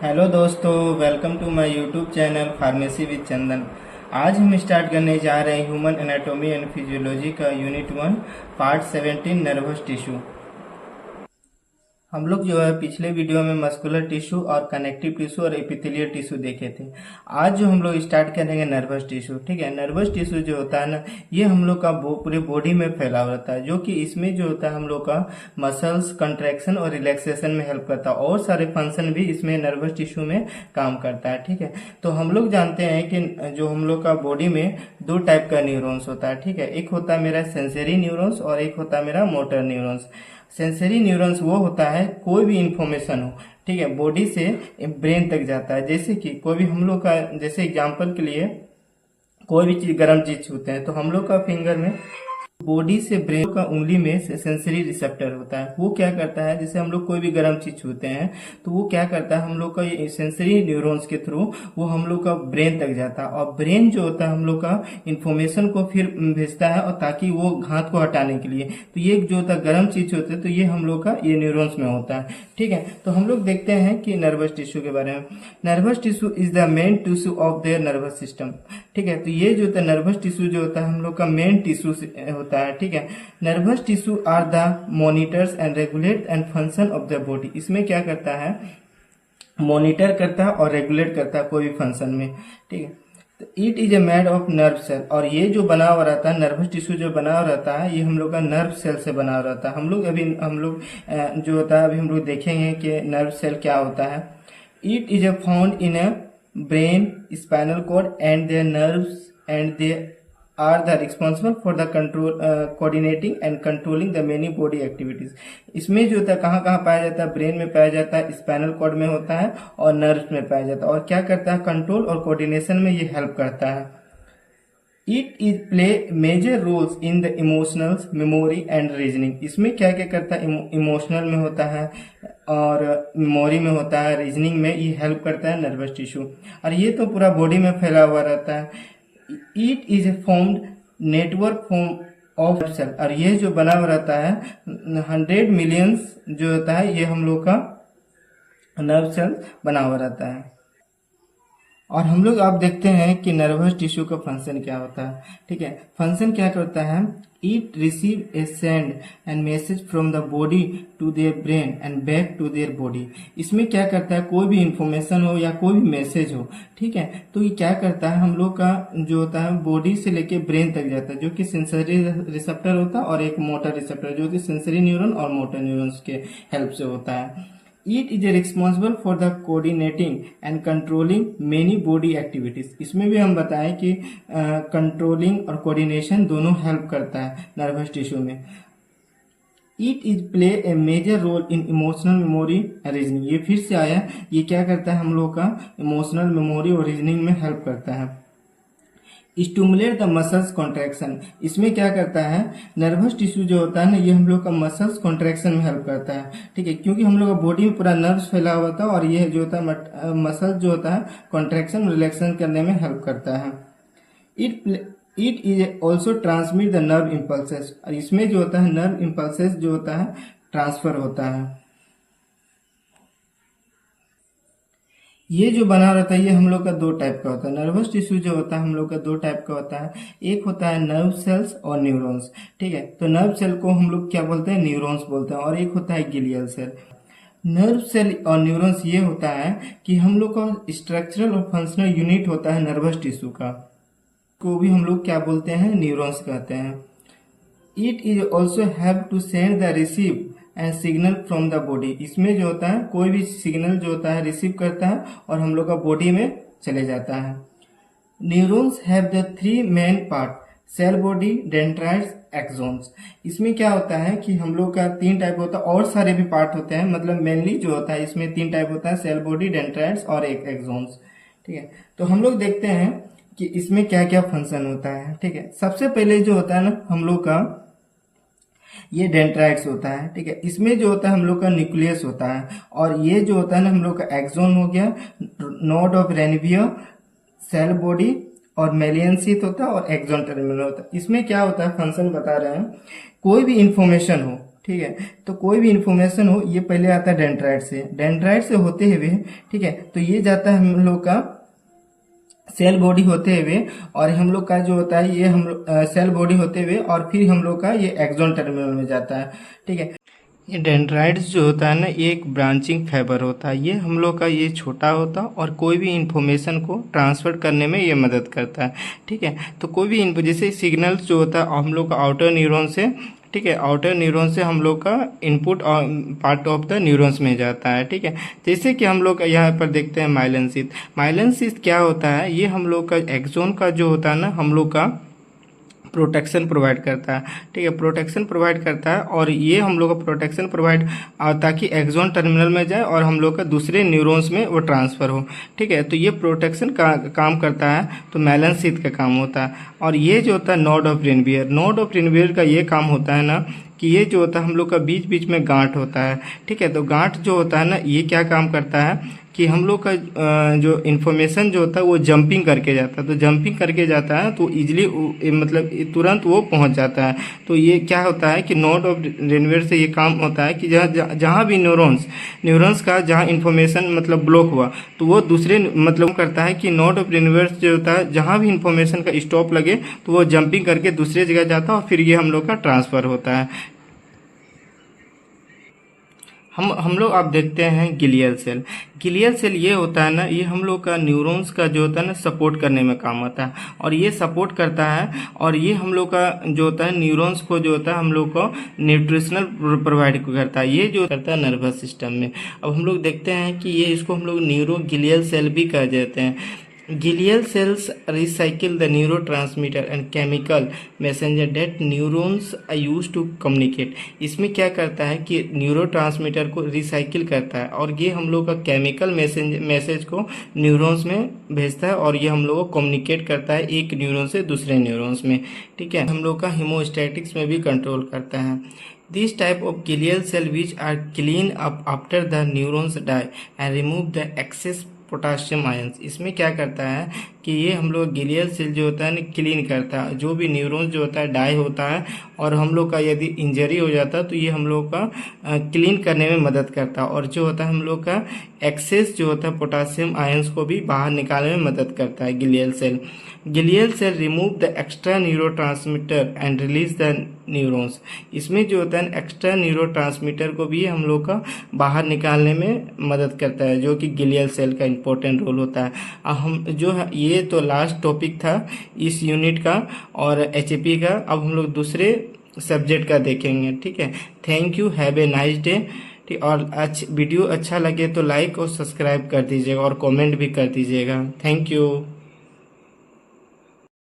Hello दोस्तों, welcome to my YouTube channel pharmacy with Chandan. आज हम स्टार्ट करने जा रहे हैं ह्यूमन एनाटॉमी एंड फिजियोलॉजी का यूनिट 1 पार्ट 17 नर्वस टिश्यू। हम लोग जो है पिछले वीडियो में मस्कुलर टिश्यू और कनेक्टिव टिश्यू और एपिथेलियल टिश्यू देखे थे। आज जो हम लोग स्टार्ट करेंगे नर्वस टिश्यू। ठीक है, नर्वस टिश्यू जो होता है ना, ये हम लोग का पूरे बॉडी में फैला रहता है, जो कि इसमें जो होता है हम लोग का मसल्स कंट्रैक्शन और रिलैक्सेशन में हेल्प करता है और सारे फंक्शन भी इसमें नर्वस टिश्यू में काम करता है। ठीक है, तो हम लोग जानते हैं कि जो हम लोग का बॉडी में दो टाइप का न्यूरॉन्स होता है। ठीक है, एक होता है मेरा सेंसरी न्यूरॉन्स और एक होता है मेरा मोटर न्यूरॉन्स। सेंसरी न्यूरॉन्स वो होता है कोई भी इंफॉर्मेशन हो, ठीक है, बॉडी से ब्रेन तक जाता है। जैसे कि कोई भी हम लोग का, जैसे एग्जांपल के लिए कोई भी चीज गर्म चीज छूते हैं तो हम लोग का फिंगर में बॉडी से ब्रेन का उंगली में सेंसरी रिसेप्टर होता है। वो क्या करता है, जैसे हम लोग कोई भी गर्म चीज छूते हैं तो वो क्या करता है, हम लोग का ये सेंसरी न्यूरॉन्स के थ्रू वो हम लोग का ब्रेन तक जाता है और ब्रेन जो होता है हम लोग का इंफॉर्मेशन को फिर भेजता है और ताकि वो घात को हटाने के लिए। तो ये जो होता है गर्म चीज होते हैं तो ये हम लोग का ये न्यूरॉन्स में होता है। ठीक है, तो हम लोग देखते हैं कि नर्वस टिश्यू के बारे में। Nervous tissue is the main tissue of their nervous system. ठीक है, तो ये जो होता है नर्वस टिश्यू जो होता है हम लोग का मेन टिश्यू होता है। ठीक है, nervous tissue are the monitors and regulate and function of the body. इसमें क्या करता है, मॉनिटर करता है और रेगुलेट करता है कोई भी फंक्शन में। ठीक है, तो it is a made of nerve cell. और ये जो बना हुआ रहता है नर्वस टिश्यू जो बना हुआ रहता है ये हम लोग का नर्व सेल से बना हुआ रहता है। हम लोग जो होता है अभी हम लोग देखेंगे कि नर्व सेल क्या होता है। It is a found in a brain, spinal cord and their nerves and they are the responsible for the control coordinating and controlling the many body activities। इसमें जो होता है कहाँ कहाँ पाया जाता है, ब्रेन में पाया जाता है, स्पाइनल कॉर्ड में होता है और नर्व्स में पाया जाता है। और क्या करता है, कंट्रोल और कोऑर्डिनेशन में ये हेल्प करता है। It is play major roles in the emotionals, memory and reasoning. इसमें क्या क्या करता है, इमोशनल में होता है और मेमोरी में होता है, रीजनिंग में ये हेल्प करता है नर्वस टिश्यू। और ये तो पूरा बॉडी में फैला हुआ रहता है। It is a formed network form of cell. और ये जो बना हुआ रहता है 100 मिलियंस जो होता है ये हम लोग का नर्व सेल बना हुआ रहता है। और हम लोग आप देखते हैं कि नर्वस टिश्यू का फंक्शन क्या होता है। ठीक है, फंक्शन क्या करता है, it receive a send and message from the body to their brain and back to their body. इसमें क्या करता है, कोई भी इंफॉर्मेशन हो या कोई भी मैसेज हो, ठीक है, तो ये क्या करता है, हम लोग का जो होता है बॉडी से लेके ब्रेन तक जाता है, जो कि सेंसरी रिसेप्टर होता है और एक मोटर रिसेप्टर जो कि सेंसरी न्यूरॉन और मोटर न्यूरॉन्स के हेल्प से होता है। It is responsible for the coordinating and controlling many body activities। इसमें भी हम बताएं कि कंट्रोलिंग और कोऑर्डिनेशन दोनों हेल्प करता है नर्वस टिश्यू में। It is play a major role in emotional memory reasoning. ये फिर से आया, ये क्या करता है, हम लोग का इमोशनल मेमोरी और रीजनिंग में हेल्प करता है। Stimulate the muscles contraction. इसमें क्या करता है, नर्वस टिश्यू जो होता है ना ये हम लोग का मसल्स कॉन्ट्रैक्शन में हेल्प करता है। ठीक है, क्योंकि हम लोग का बॉडी में पूरा नर्व्स फैला हुआ था और ये जो होता है मसल जो होता है कॉन्ट्रैक्शन रिलैक्शन करने में हेल्प करता है। It is also transmit the nerve impulses. और इसमें जो होता है नर्व इम्पल्सेस जो होता है ट्रांसफर होता है। ये जो बना रहता है ये हम लोग का दो टाइप का होता है। नर्वस टिश्यू जो होता है हम लोग का दो टाइप का होता है। एक होता है नर्व सेल्स और न्यूरॉन्स। ठीक है, तो नर्व सेल को हम लोग क्या बोलते हैं, न्यूरॉन्स बोलते हैं। और एक होता है ग्लियल सेल। नर्व सेल और न्यूरॉन्स ये होता है कि हम लोग का स्ट्रक्चरल और फंक्शनल यूनिट होता है नर्वस टिश्यू का, को भी हम लोग क्या बोलते हैं, न्यूरॉन्स कहते हैं। It is also have to send the receive and signal from the body. इसमें जो होता है कोई भी सिग्नल जो होता है रिसीव करता है और हम लोग का बॉडी में चले जाता है। Neurons have the 3 main part, cell body, dendrites, axons. इसमें क्या होता है कि हम लोग का 3 टाइप होता है और सारे भी पार्ट होते हैं, मतलब मेनली जो होता है इसमें 3 टाइप होता है, सेल बॉडी, डेंड्राइट्स और एक एक्सोन्स। ठीक है, तो हम लोग देखते हैं कि इसमें क्या क्या फंक्शन होता है। ठीक है, सबसे पहले जो होता है ना हम लोग का ये डेंड्राइट्स होता है। ठीक है, इसमें जो होता है हम लोग का न्यूक्लियस होता है और ये जो होता है ना हम लोग का एक्सोन हो गया, node of Ranvier, cell body और मेलियन शीथ होता है और एक्सोन टर्मिनल होता है। इसमें क्या होता है, फंक्शन बता रहे हैं, कोई भी इंफॉर्मेशन हो, ठीक है। तो कोई भी इंफॉर्मेशन हो, ये पहले आता है डेंड्राइट से होते हुए, ठीक है, तो ये जाता है हम लोग का सेल बॉडी होते हुए, और हम लोग का जो होता है ये हम लोग सेल बॉडी होते हुए, और फिर हम लोग का ये एक्सॉन टर्मिनल में जाता है, ठीक है। ये डेंड्राइट्स जो होता है ना, ये एक ब्रांचिंग फाइबर होता है। ये हम लोग का ये छोटा होता है और कोई भी इंफॉर्मेशन को ट्रांसफर करने में ये मदद करता है, ठीक है। तो कोई भी जैसे सिग्नल्स जो होता है हम लोग का आउटर न्यूरॉन से, ठीक है, आउटर न्यूरॉन से हम लोग का input part of the neurons में जाता है, ठीक है। जैसे कि हम लोग यहाँ पर देखते हैं माइलिन शीथ। माइलिन शीथ क्या होता है, ये हम लोग का एक्सॉन का जो होता है ना, हम लोग का प्रोटेक्शन प्रोवाइड करता है, ठीक है, प्रोटेक्शन प्रोवाइड करता है। और ये हम लोग का प्रोटेक्शन प्रोवाइड ताकि एक्सॉन टर्मिनल में जाए और हम लोग का दूसरे न्यूरॉन्स में वो ट्रांसफर हो, ठीक है। तो ये प्रोटेक्शन का काम करता है, तो माइलिन शीथ का काम होता है। और ये जो होता है नोड ऑफ रेनवियर का ये काम होता है ना, कि ये जो होता है हम लोग का बीच बीच में गांठ होता है, ठीक है। तो गांठ जो होता है ना, ये क्या काम करता है कि हम लोग का जो इन्फॉर्मेशन जो होता है वो जंपिंग करके जाता है। तो जंपिंग करके जाता है तो इजीली मतलब तुरंत वो पहुंच जाता है। तो ये क्या होता है कि नोड ऑफ रेनवियर से ये काम होता है कि जहाँ भी न्यूरॉन्स का जहाँ इन्फॉर्मेशन मतलब ब्लॉक हुआ, तो वो दूसरे मतलब करता है कि नोड ऑफ रेनवियर जो होता है जहाँ भी इन्फॉर्मेशन का स्टॉप लगे तो वो जंपिंग करके दूसरे जगह जाता है और फिर ये हम लोग का ट्रांसफर होता है। हम लोग आप देखते हैं गिलियल सेल ये होता है ना, ये हम लोग का न्यूरॉन्स का जो होता है ना सपोर्ट करने में काम आता है, और ये सपोर्ट करता है। और ये हम लोग का जो होता है न्यूरॉन्स को जो होता है हम लोग को न्यूट्रिशनल प्रोवाइड करता है, ये जो करता है नर्वस सिस्टम में। अब हम लोग देखते हैं कि ये इसको हम लोग न्यूरो गिलियल सेल भी कह देते हैं। Glial cells recycle the neurotransmitter and chemical messenger that neurons are used to communicate। इसमें क्या करता है कि न्यूरोट्रांसमीटर को रिसाइकिल करता है और ये हम लोग का केमिकल मैसेज को न्यूरॉन्स में भेजता है, और ये हम लोग को कम्युनिकेट करता है एक न्यूरॉन से दूसरे न्यूरॉन्स में, ठीक है। हम लोग का हीमोस्टैटिक्स में भी कंट्रोल करता है। This type of glial cell which are clean up after the neurons die and remove the excess potassium ions. इसमें क्या करता है कि ये हम लोग गिलियल सेल जो होता है ना क्लीन करता है, जो भी न्यूरॉन्स जो होता है डाई होता है, और हम लोग का यदि इंजरी हो जाता है तो ये हम लोग का क्लीन करने में मदद करता है। और जो होता है हम लोग का एक्सेस जो होता है पोटाशियम आयंस को भी बाहर निकालने में मदद करता है glial cell remove the extra neurotransmitter and release the neurons. इसमें जो होता है एक्स्ट्रा न्यूरोट्रांसमीटर को भी हम लोग का बाहर निकालने में मदद करता है, जो कि गिलियल सेल का इम्पोर्टेंट रोल होता है। अब हम जो है ये तो लास्ट टॉपिक था इस यूनिट का और एचएपी का। अब हम लोग दूसरे सब्जेक्ट का देखेंगे, ठीक है। Thank you, have a nice day. ठीक, और वीडियो अच्छा लगे तो लाइक और सब्सक्राइब कर दीजिएगा और कमेंट भी कर दीजिएगा। Thank you.